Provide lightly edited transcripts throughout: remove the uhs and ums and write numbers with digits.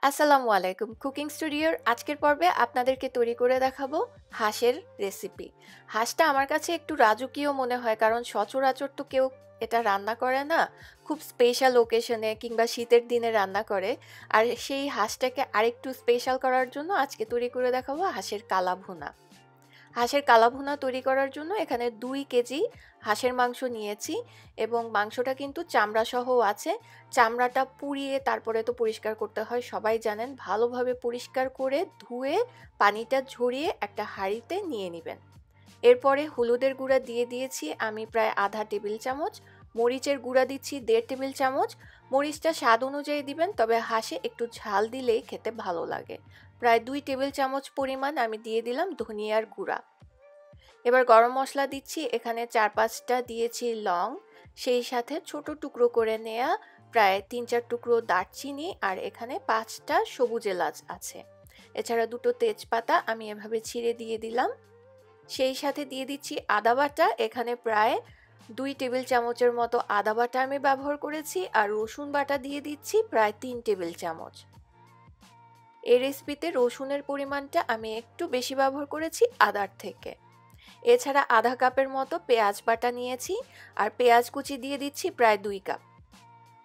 আসসালামু আলাইকুম। কুকিং স্টুডিওর আজকের পর্বে আপনাদেরকে তৈরি করে দেখাবো হাঁসের রেসিপি। হাঁসটা আমার কাছে একটু রাজকীয় মনে হয়, কারণ সচরাচর তো কেউ এটা রান্না করে না। খুব স্পেশাল ওকেশনে কিংবা শীতের দিনে রান্না করে। আর সেই হাঁসটাকে আরেকটু স্পেশাল করার জন্য আজকে তৈরি করে দেখাবো হাঁসের কালা ভুনা। হাঁসের কালা ভুনা তৈরি করার জন্য এখানে 2 কেজি হাঁসের মাংস নিয়েছি, এবং মাংসটা কিন্তু চামড়া সহ আছে। চামড়াটা পুড়িয়ে তারপরে তো পরিষ্কার করতে হয়, সবাই জানেন। ভালোভাবে পরিষ্কার করে ধুয়ে পানিটা ঝরিয়ে একটা হাঁড়িতে নিয়ে নেবেন। এরপরে হলুদের গুঁড়া দিয়ে দিয়েছি আমি প্রায় আধা টেবিল চামচ, মরিচের গুঁড়া দিচ্ছি 1.5 টেবিল চামচ। মরিচটা স্বাদ অনুযায়ী দিবেন, তবে হাঁসে একটু ঝাল দিলেই খেতে ভালো লাগে। প্রায় 2 টেবিল চামচ পরিমাণ আমি দিয়ে দিলাম ধনিয়ার গুঁড়া। এবার গরম মশলা দিচ্ছি, এখানে 4-5টা দিয়েছি লং, সেই সাথে ছোট টুকরো করে নেয়া প্রায় 3-4 টুকরো দারচিনি, আর এখানে 5টা সবুজ এলাচ আছে। এছাড়া 2টো তেজপাতা আমি এভাবে ছিঁড়ে দিয়ে দিলাম। সেই সাথে দিয়ে দিচ্ছি আদা বাটা, এখানে প্রায় 2 টেবিল চামচের মতো আদা বাটা আমি ব্যবহার করেছি, আর রসুন বাটা দিয়ে দিচ্ছি প্রায় 3 টেবিল চামচ। এই রেসিপিতে রসুনের পরিমাণটা আমি একটু বেশি ব্যবহার করেছি আদার থেকে। এছাড়া আধা কাপের মতো পেঁয়াজ বাটা নিয়েছি, আর পেঁয়াজ কুচি দিয়ে দিচ্ছি প্রায় 2 কাপ।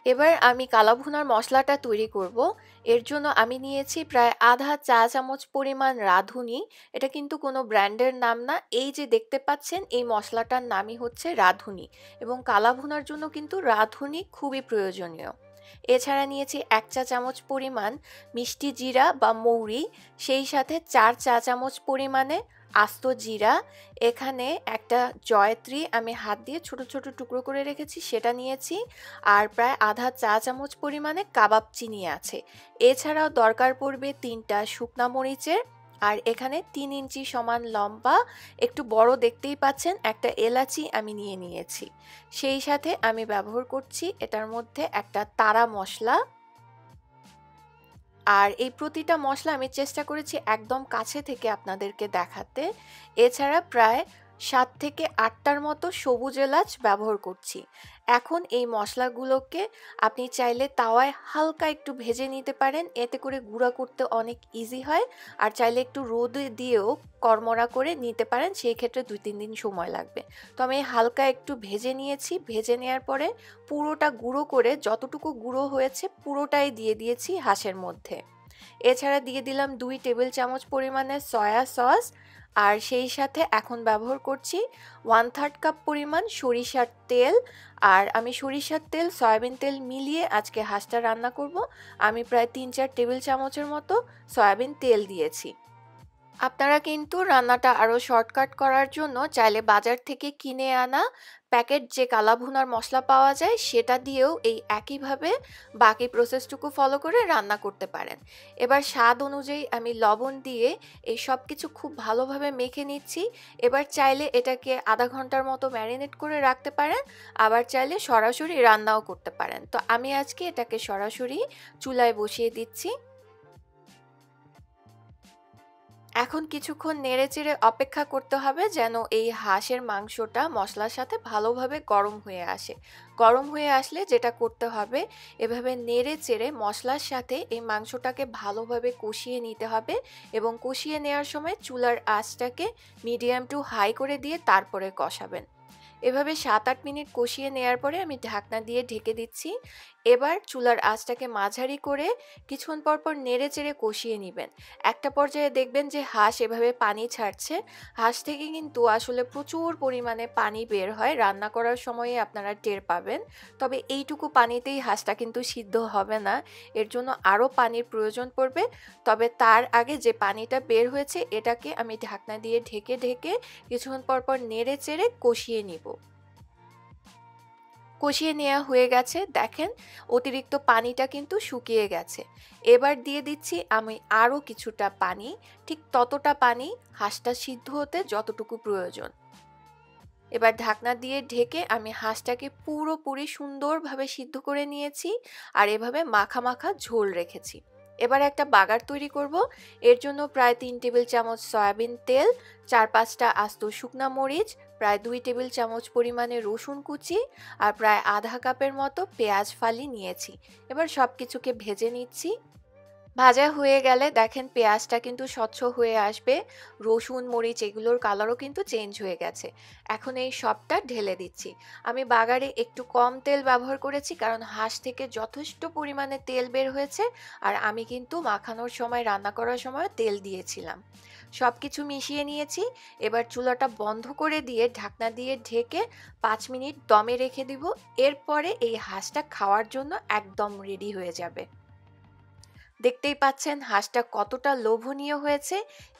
এবার আমি কালা ভুনার মশলাটা তৈরি করব। এর জন্য আমি নিয়েছি প্রায় আধা চা চামচ পরিমাণ রাঁধুনি। এটা কিন্তু কোনো ব্র্যান্ডের নাম না, এই যে দেখতে পাচ্ছেন এই মশলাটার নামই হচ্ছে রাঁধুনি, এবং কালা ভুনার জন্য কিন্তু রাঁধুনি খুবই প্রয়োজনীয়। এছাড়া নিয়েছি 1 চা চামচ পরিমাণ মিষ্টি জিরা বা মৌরি, সেই সাথে 4 চা চামচ পরিমাণে আস্ত জিরা। এখানে একটা জয়ত্রী আমি হাত দিয়ে ছোট ছোট টুকরো করে রেখেছি, সেটা নিয়েছি। আর প্রায় আধা চা চামচ পরিমাণে কাবাব চিনি আছে। এছাড়াও দরকার পড়বে 3টা শুকনা মরিচের, আর এখানে 3 ইঞ্চি সমান লম্বা, একটু বড় দেখতেই পাচ্ছেন, একটা এলাচি আমি নিয়ে নিয়েছি। সেই সাথে আমি ব্যবহার করছি এটার মধ্যে একটা তারা মশলা। আর এই প্রতিটা মশলা আমি চেষ্টা করেছি একদম কাছে থেকে আপনাদেরকে দেখাতে। এছাড়া প্রায় 7 থেকে 8টার মতো সবুজ এলাচ ব্যবহার করছি। এখন এই মশলাগুলোকে আপনি চাইলে তাওয়ায় হালকা একটু ভেজে নিতে পারেন, এতে করে গুঁড়া করতে অনেক ইজি হয়। আর চাইলে একটু রোদে দিয়েও কড়মড়া করে নিতে পারেন, সেই ক্ষেত্রে 2-3 দিন সময় লাগবে। তো আমি হালকা একটু ভেজে নিয়েছি, ভেজে নেওয়ার পরে পুরোটা গুঁড়ো করে যতটুকু গুঁড়ো হয়েছে পুরোটাই দিয়ে দিয়েছি হাঁসের মধ্যে। এছাড়া দিয়ে দিলাম 2 টেবিল চামচ পরিমাণে সয়া সস, আর সেই সাথে এখন ব্যবহার করছি 1/3 কাপ পরিমাণ সরিষার তেল। আর আমি সরিষার তেল সয়াবিন তেল মিলিয়ে আজকে হাঁসটা রান্না করব। আমি প্রায় 3-4 টেবিল চামচের মতো সয়াবিন তেল দিয়েছি। আপনারা কিন্তু রান্নাটা আরও শর্টকাট করার জন্য চাইলে বাজার থেকে কিনে আনা প্যাকেট যে কালা ভুনার মশলা পাওয়া যায় সেটা দিয়েও এই একইভাবে বাকি প্রসেসটুকু ফলো করে রান্না করতে পারেন। এবার স্বাদ অনুযায়ী আমি লবণ দিয়ে এই সব কিছু খুব ভালোভাবে মেখে নিচ্ছি। এবার চাইলে এটাকে আধা ঘন্টার মতো ম্যারিনেট করে রাখতে পারেন, আবার চাইলে সরাসরি রান্নাও করতে পারেন। তো আমি আজকে এটাকে সরাসরি চুলায় বসিয়ে দিচ্ছি। এখন কিছুক্ষণ নেড়েচেড়ে অপেক্ষা করতে হবে যেন এই হাঁসের মাংসটা মশলার সাথে ভালোভাবে গরম হয়ে আসে। গরম হয়ে আসলে যেটা করতে হবে, এভাবে নেড়েচেড়ে মশলার সাথে এই মাংসটাকে ভালোভাবে কষিয়ে নিতে হবে, এবং কষিয়ে নেওয়ার সময় চুলার আঁচটাকে মিডিয়াম টু হাই করে দিয়ে তারপরে কষাবেন। এভাবে 7-8 মিনিট কষিয়ে নেওয়ার পরে আমি ঢাকনা দিয়ে ঢেকে দিচ্ছি। এবার চুলার আঁচটাকে মাঝারি করে কিছুক্ষণ পর পর নেড়ে চেড়ে কষিয়ে নেবেন। একটা পর্যায়ে দেখবেন যে হাঁস এভাবে পানি ছাড়ছে। হাঁস থেকে কিন্তু আসলে প্রচুর পরিমাণে পানি বের হয়, রান্না করার সময়ে আপনারা টের পাবেন। তবে এইটুকু পানিতেই হাঁসটা কিন্তু সিদ্ধ হবে না, এর জন্য আরও পানির প্রয়োজন পড়বে। তবে তার আগে যে পানিটা বের হয়েছে এটাকে আমি ঢাকনা দিয়ে ঢেকে ঢেকে কিছুক্ষণ পর পর নেড়ে চেড়ে কষিয়ে নিব। কষিয়ে নেওয়া হয়ে গেছে, দেখেন অতিরিক্ত পানিটা কিন্তু শুকিয়ে গেছে। এবার দিয়ে দিচ্ছি আমি আরও কিছুটা পানি, ঠিক ততটা পানি হাঁসটা সিদ্ধ হতে যতটুকু প্রয়োজন। এবার ঢাকনা দিয়ে ঢেকে আমি হাঁসটাকে পুরোপুরি সুন্দরভাবে সিদ্ধ করে নিয়েছি, আর এভাবে মাখা মাখা ঝোল রেখেছি। এবার একটা বাগার তৈরি করব। এর জন্য প্রায় 3 টেবিল চামচ সয়াবিন তেল, 4-5টা আস্ত শুকনা মরিচ, প্রায় 2 টেবিল চামচ পরিমাণে রসুন কুচি, আর প্রায় আধা কাপের মতো পেঁয়াজ ফালি নিয়েছি। এবার সব কিছুকে ভেজে নিচ্ছি। ভাজা হয়ে গেলে দেখেন পেঁয়াজটা কিন্তু স্বচ্ছ হয়ে আসবে, রসুন মরিচ এগুলোর কালারও কিন্তু চেঞ্জ হয়ে গেছে। এখন এই সবটা ঢেলে দিচ্ছি। আমি বাগারে একটু কম তেল ব্যবহার করেছি কারণ হাঁস থেকে যথেষ্ট পরিমাণে তেল বের হয়েছে, আর আমি কিন্তু মাখানোর সময় রান্না করার সময় তেল দিয়েছিলাম। সব কিছু মিশিয়ে নিয়েছি। এবার চুলাটা বন্ধ করে দিয়ে ঢাকনা দিয়ে ঢেকে 5 মিনিট দমে রেখে দিব। এরপরে এই হাঁসটা খাওয়ার জন্য একদম রেডি হয়ে যাবে। দেখতেই পাচ্ছেন হাঁসটা কতটা লোভনীয় হয়েছে।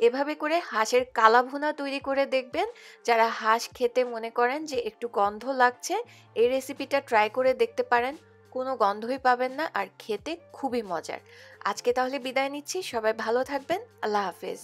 এভাবে করে হাঁসের কালা ভুনা তৈরি করে দেখবেন। যারা হাঁস খেতে মনে করেন যে একটু গন্ধ লাগছে, এই রেসিপিটা ট্রাই করে দেখতে পারেন। কোনো গন্ধই পাবেন না আর খেতে খুবই মজার। আজকে তাহলে বিদায় নিচ্ছি, সবাই ভালো থাকবেন। আল্লাহ হাফেজ।